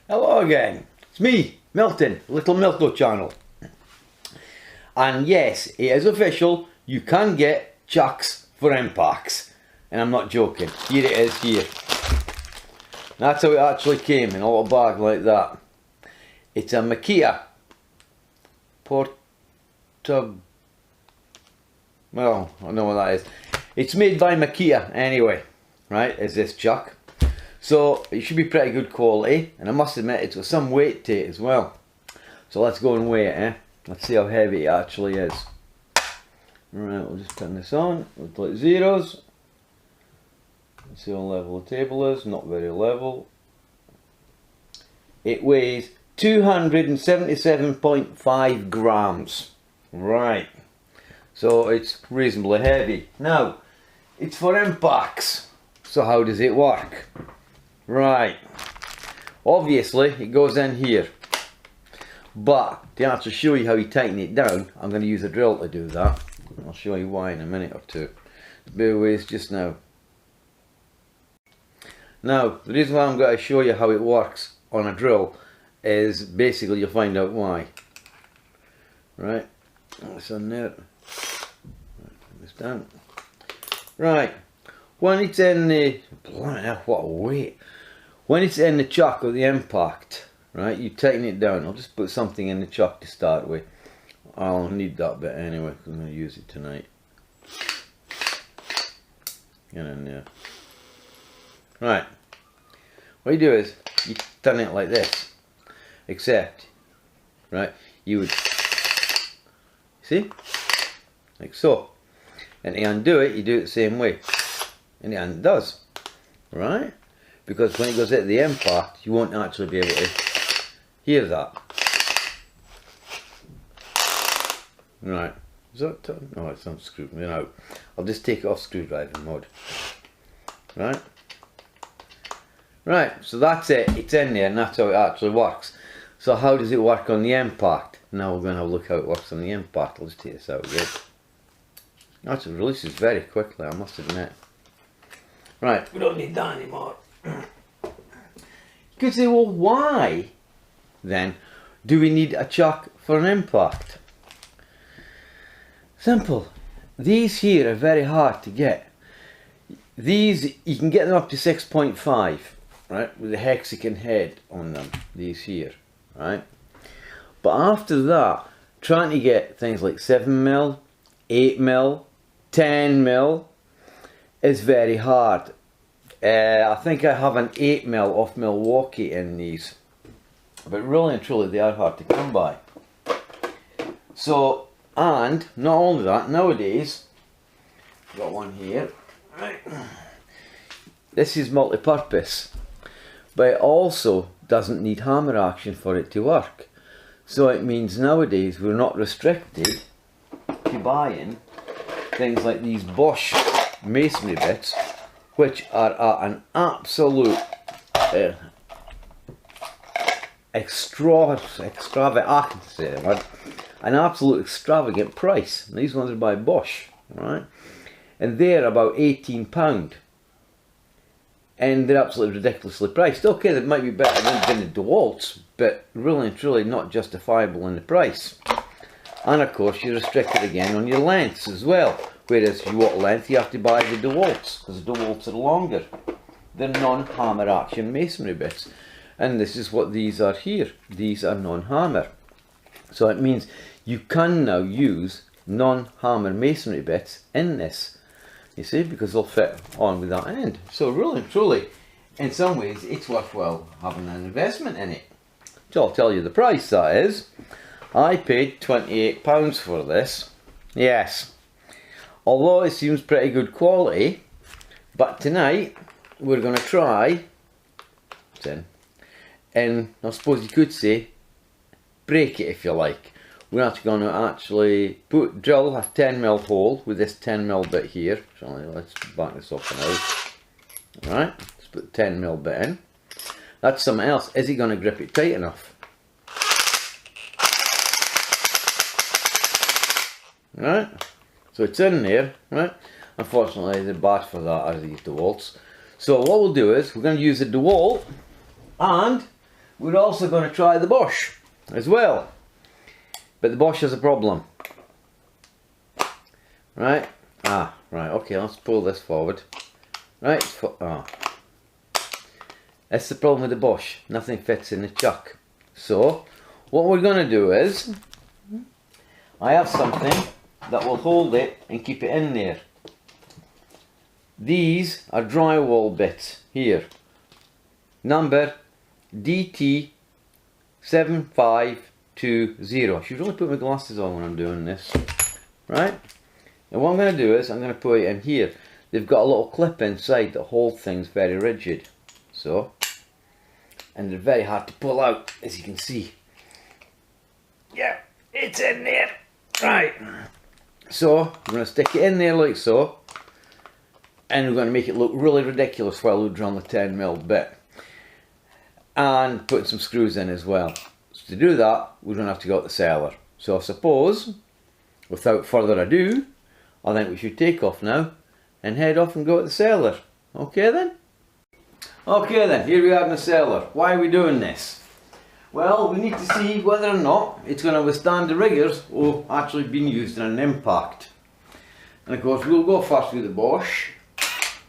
Hello again, it's me, Milton, Little Milko channel. And yes, it is official, you can get chucks for impacts. And I'm not joking, here it is here. That's how it actually came, in a little bag like that. It's a Makita well, I don't know what that is. It's made by Makita anyway, right, is this chuck. So it should be pretty good quality, and I must admit it's got some weight to it as well. So let's go and weigh it, eh? Let's see how heavy it actually is. Alright, we'll just turn this on, we'll put zeros. Let's see how level the table is, not very level. It weighs 277.5 grams. Right, so it's reasonably heavy. Now, it's for impacts. So how does it work? Right, obviously it goes in here, but to actually show you how you tighten it down, I'm going to use a drill to do that. I'll show you why in a minute or two. Bear with us just now. Now, the reason why I'm going to show you how it works on a drill is basically you'll find out why. Right, that's on there. Put this down. Right, when it's in the, what a weight. When it's in the chuck or the impact, right, you tighten it down. I'll just put something in the chuck to start with. I'll need that bit anyway, because I'm going to use it tonight. Get in there. Right, what you do is, you turn it like this. Except, right, you would, see, like so. And to undo it, you do it the same way. And it undoes, right? Because when it goes at the impact, you won't actually be able to hear that. Right, is that, no, it's not screwed me out. I'll just take it off screwdriver mode. Right? Right, so that's it, it's in there and that's how it actually works. So how does it work on the impact? Now we're going to have a look how it works on the impact. I'll just take this out again. Actually it releases very quickly, I must admit. Right, we don't need that anymore. You could say, well, why then do we need a chuck for an impact? Simple. These here are very hard to get. These, you can get them up to 6.5, right, with the hexagon head on them, these here, right? But after that, trying to get things like 7mm, 8mm, 10mm is very hard. I think I have an 8mm off Milwaukee in these, but really and truly they are hard to come by. So, and not only that, nowadays, I've got one here, right. This is multi-purpose, but it also doesn't need hammer action for it to work. So it means nowadays we're not restricted to buying things like these Bosch masonry bits, which are at an absolute extravagant price. These ones are by Bosch, right? And they're about £18. And they're absolutely ridiculously priced. Okay, they might be better than the DeWalt's, but really and truly not justifiable in the price. And of course you're restricted again on your lengths as well. Whereas if you want length, you have to buy the DeWalt's, because the DeWalt's are longer. They're non-hammer action masonry bits. And this is what these are here. These are non-hammer. So it means you can now use non-hammer masonry bits in this. You see, because they'll fit on with that end. So really and truly, in some ways, it's worthwhile having an investment in it. So I'll tell you the price, that is. I paid £28 for this. Yes. Although it seems pretty good quality, but tonight we're going to try, and I suppose you could say, break it if you like. We're actually going to drill a 10mm hole with this 10mm bit here. So let's back this up now. Alright, let's put the 10mm bit in. That's something else. Is it going to grip it tight enough? Right, so it's in there, right? Unfortunately, they're bad for that, as these DeWalt's. So what we'll do is we're going to use the DeWalt, and we're also going to try the Bosch as well. But the Bosch has a problem. Right? Right, okay, let's pull this forward. Right, that's the problem with the Bosch. Nothing fits in the chuck. So, what we're going to do is, I have something that will hold it and keep it in there. These are drywall bits here. Number DT7520. I should really put my glasses on when I'm doing this. Right? And what I'm going to do is, I'm going to put it in here. They've got a little clip inside that holds things very rigid. So, and they're very hard to pull out, as you can see. Yeah, it's in there. Right. So, I'm going to stick it in there like so. And we're going to make it look really ridiculous while we're on the 10mm bit. And put some screws in as well. So to do that, we're going to have to go out the cellar. So I suppose, without further ado, I think we should take off now and head off and go to the cellar. Okay then? Okay then, here we are in the cellar. Why are we doing this? Well, we need to see whether or not it's going to withstand the rigours of actually being used in an impact. And of course, we'll go first with the Bosch.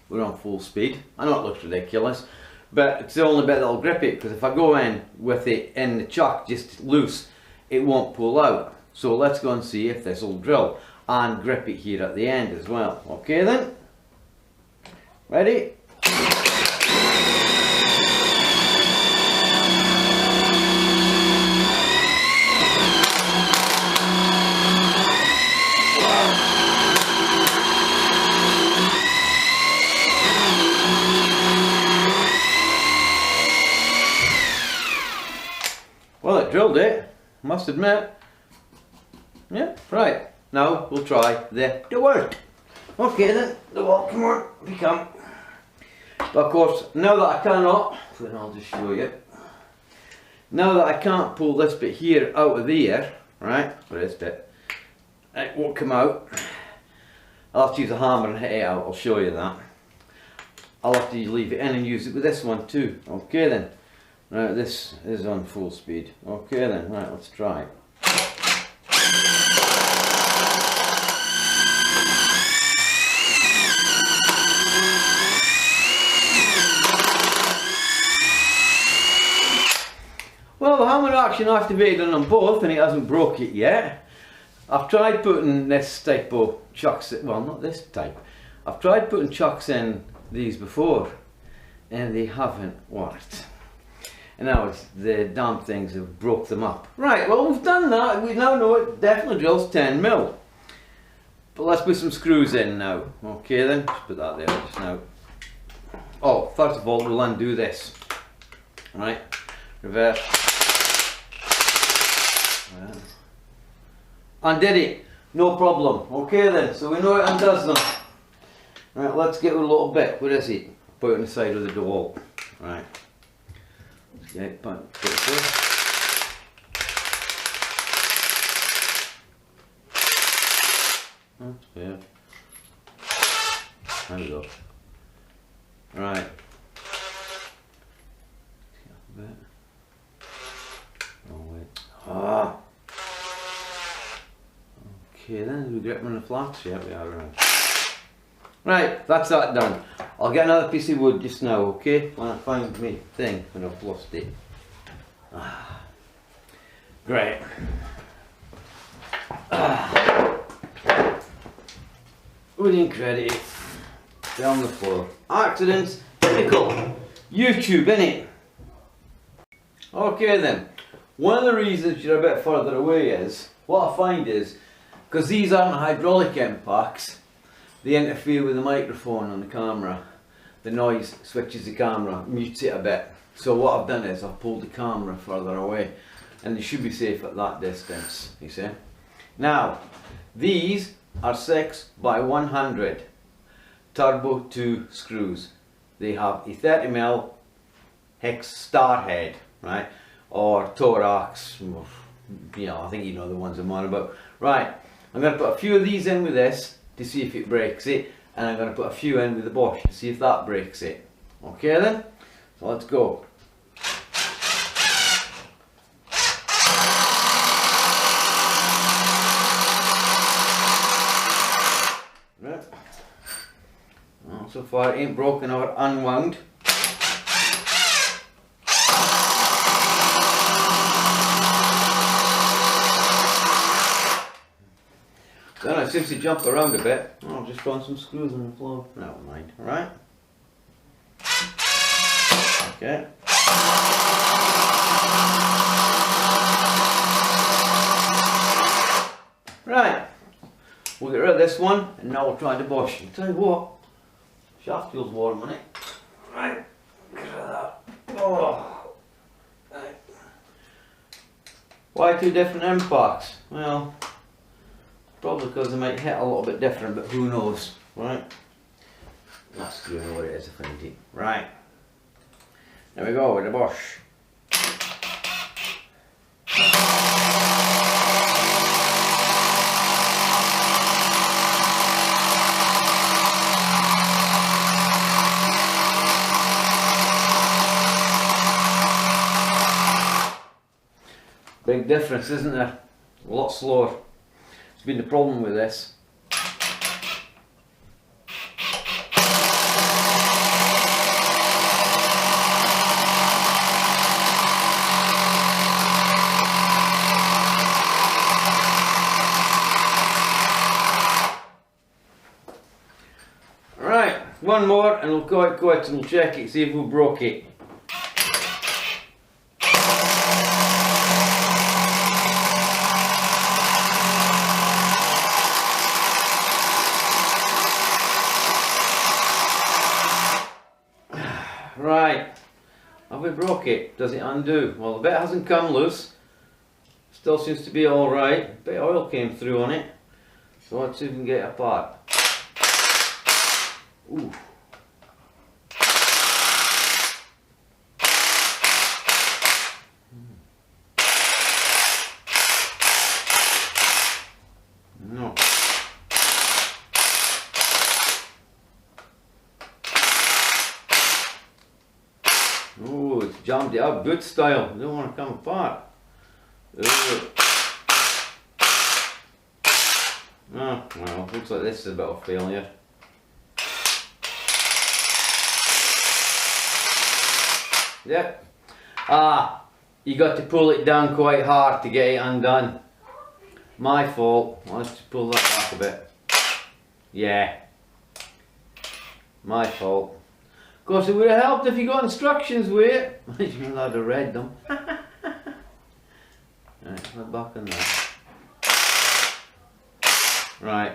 We're on full speed. I know it looks ridiculous, but it's the only bit that'll grip it, because if I go in with it in the chuck just loose, it won't pull out. So let's go and see if this will drill and grip it here at the end as well. Okay then? Ready? Well, it drilled it, must admit. Yeah, right. Now we'll try the word. Okay then, the wall, come on, become. But of course, now that I cannot, then I'll just show you. Now that I can't pull this bit here out of the air, right, or this bit, it won't come out. I'll have to use a hammer and hit it out, I'll show you that. I'll have to leave it in and use it with this one too. Okay then. Right, this is on full speed. Okay then, right, let's try it. Well, the hammer action activated on them both and it hasn't broke it yet. I've tried putting this type of chucks, well not this type, I've tried putting chucks in these before and they haven't worked. And now the damn things have broke them up. Right, well we've done that, we now know it definitely drills 10mm. But let's put some screws in now. Okay then, just put that there just now. Oh, first of all we'll undo this. Right, reverse. Undid it, no problem. Okay then, so we know it undoes them. Right, let's get a little bit, where is it? Put it on the side of the door. Right. Okay, put it there. That's fair. There we go. Right. Oh wait. Okay then, we get them in the flats? Yeah, we are right. Right, that's that done. I'll get another piece of wood just now, okay? When I find my thing and I've lost it. Great. Wouldn't credit it. Down the floor. Accidents, typical. YouTube, innit? Okay then. One of the reasons you're a bit further away is, what I find is, because these aren't hydraulic impacts, they interfere with the microphone on the camera. The noise switches the camera, mutes it a bit. So what I've done is I've pulled the camera further away and they should be safe at that distance, you see. Now, these are 6 by 100 turbo 2 screws. They have a 30mm hex star head, right? Or thorax, you know, I think you know the ones I'm on about. Right, I'm going to put a few of these in with this to see if it breaks it, and I'm going to put a few in with the Bosch to see if that breaks it. Okay then, so let's go. far it ain't broken or unwound. Then it seems to jump around a bit. I'll just run some screws on the floor. Never mind, alright? Okay. Right, we'll get rid of this one and now we'll try the bush. I'll tell you what, shaft feels warm on it. Right, get rid of that. Oh. Right. Why two different impacts? Well, probably because they might hit a little bit different, but who knows, right? Not screwing what it is if I need. Right, there we go with the bush. Big difference, isn't there? A lot slower. It's been the problem with this. Right, one more and we'll call it quits and we'll check it, see if we broke it. Right, have we broke it? Does it undo? Well, the bit hasn't come loose. Still seems to be alright. A bit of oil came through on it. So let's see if we can get it apart. Ooh. No. Oh, it's jammed it up good style. Don't want to come apart. Oh, well, looks like this is a bit of a failure. Yep. You got to pull it down quite hard to get it undone. My fault. Let's just pull that back a bit. Yeah. My fault. Of course, it would have helped if you got instructions with it. You would have read them. Right, put back on there. Right.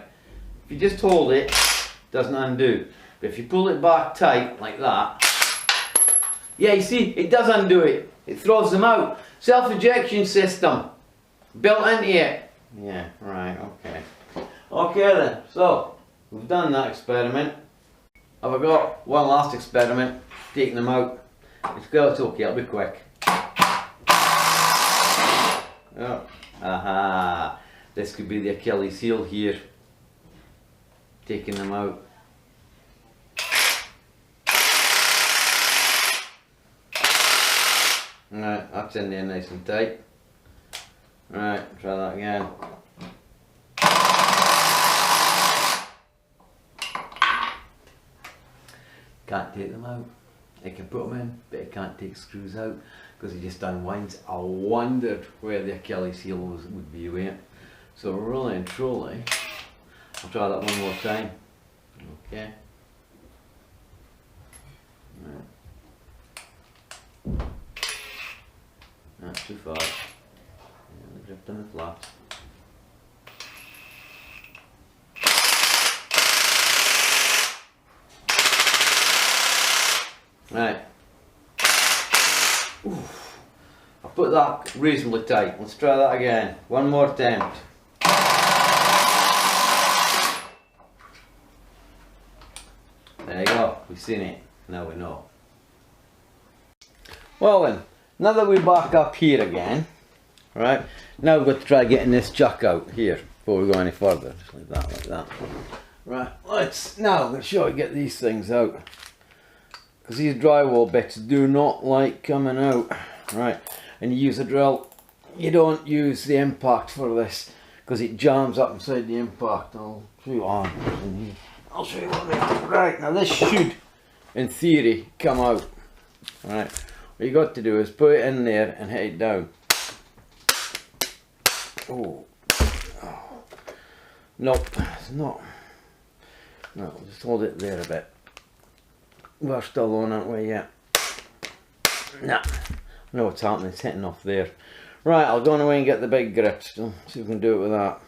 If you just hold it, it doesn't undo. But if you pull it back tight, like that, yeah, you see, it does undo it. It throws them out. Self-ejection system. Built into it. Yeah, right, okay. Okay then, so, we've done that experiment. Have I got one last experiment, taking them out. It's okay, I'll be quick. Oh, aha, this could be the Achilles heel here. Taking them out. Right, that's in there nice and tight. Right, try that again. Can't take them out. I can put them in, but I can't take screws out because it just unwinds. I wondered where the Achilles heel would be with it. So really and truly, I'll try that one more time. Okay. Right. Not too far. And drift on the flaps. Right. Oof. I put that reasonably tight. Let's try that again. One more attempt. There you go. We've seen it. Now we know. Well then, now that we're back up here again, right, now we've got to try getting this chuck out here before we go any further. Just like that, like that. Right, let's now show you get these things out. Because these drywall bits do not like coming out. Right, and you use a drill. You don't use the impact for this because it jams up inside the impact. I'll show you on in here. I'll show you what they are. Right, now this should, in theory, come out. Right, what you got to do is put it in there and hit it down. Oh. Nope, it's not. No, just hold it there a bit. We're still on, aren't we? Yeah. Nah, I know what's happening, it's hitting off there. Right, I'll go away and get the big grips. See if we can do it with that.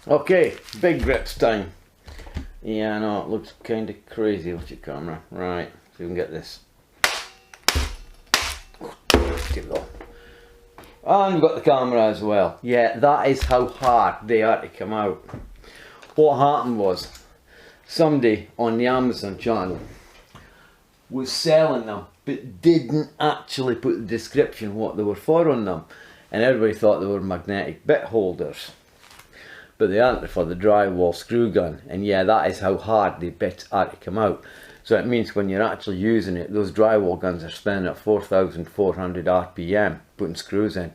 Okay, big grips time. Yeah, I know, it looks kind of crazy with your camera. Right, so we can get this. Give it all. And we've got the camera as well. Yeah, that is how hard they are to come out. What happened was, somebody on the Amazon channel was selling them, but didn't actually put the description what they were for on them. And everybody thought they were magnetic bit holders. But they aren't, for the drywall screw gun. And yeah, that is how hard the bits are to come out. So it means when you're actually using it, those drywall guns are spinning at 4,400 RPM, putting screws in.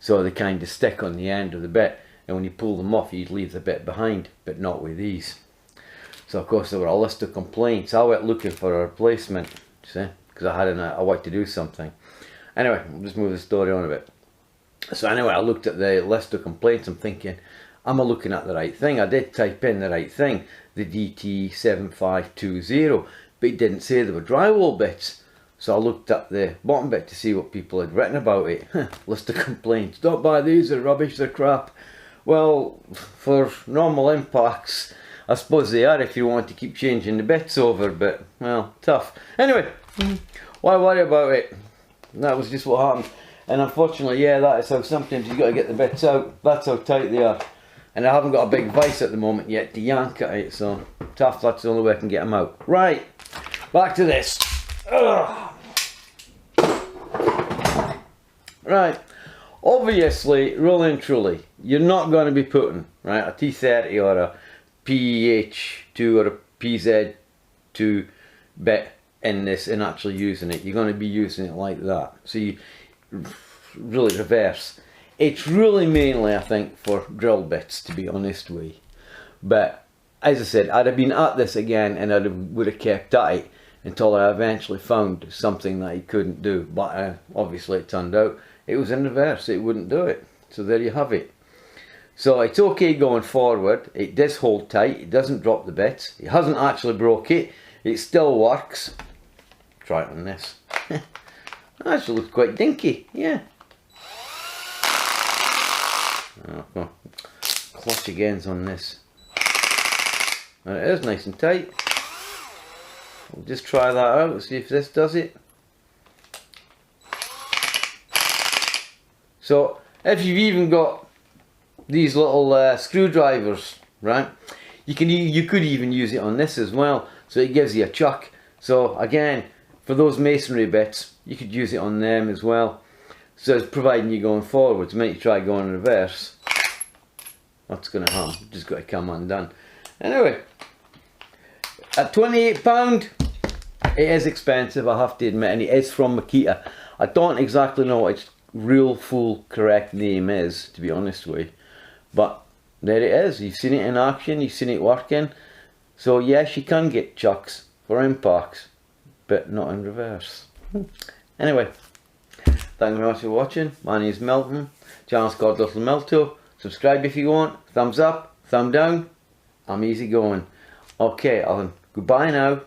So they kind of stick on the end of the bit. And when you pull them off, you leave the bit behind, but not with these. So of course there were a list of complaints. I went looking for a replacement, see, because I wanted to do something. Anyway, I'll just move the story on a bit. So anyway, I looked at the list of complaints. I'm thinking, am I looking at the right thing? I did type in the right thing, the DT7520, but it didn't say there were drywall bits. So I looked at the bottom bit to see what people had written about it. List of complaints. Don't buy these, they're rubbish, they're crap. Well, for normal impacts, I suppose they are if you want to keep changing the bits over, but, well, tough. Anyway, why worry about it? That was just what happened. And unfortunately, yeah, that is how sometimes you've got to get the bits out. That's how tight they are. And I haven't got a big vice at the moment yet to yank at it, so tough, that's the only way I can get them out. Right, back to this. Ugh. Right, obviously, really and truly, you're not going to be putting, right, a T30 or a PH2 or a PZ2 bit in this and actually using it. You're going to be using it like that. So you really reverse. It's really mainly, I think, for drill bits, to be honest with you. But as I said, I'd have been at this again and I would have kept at it until I eventually found something that he couldn't do. But obviously it turned out it was in reverse, it wouldn't do it. So there you have it. So it's okay going forward, it does hold tight, it doesn't drop the bits, it hasn't actually broke it, it still works. Try it on this. Actually looks quite dinky, yeah. Oh, clutch again's on this. And it is nice and tight. We'll just try that out, see if this does it. So if you've even got these little screwdrivers, right, you could even use it on this as well, so it gives you a chuck. So again, for those masonry bits, you could use it on them as well. So it's providing you're going forwards. The minute you try going in reverse, what's going to happen? Just got to come undone. Anyway, at £28, it is expensive, I have to admit, and it is from Makita. I don't exactly know what its real full correct name is, to be honest with you, but there it is. You've seen it in action, you've seen it working. So yes, you can get chucks for impacts, but not in reverse. Anyway, thank you very much for watching. My name is Milton, channel's called Little Milto. Subscribe if you want, thumbs up, thumb down, I'm easy going. Okay, Alan, goodbye now.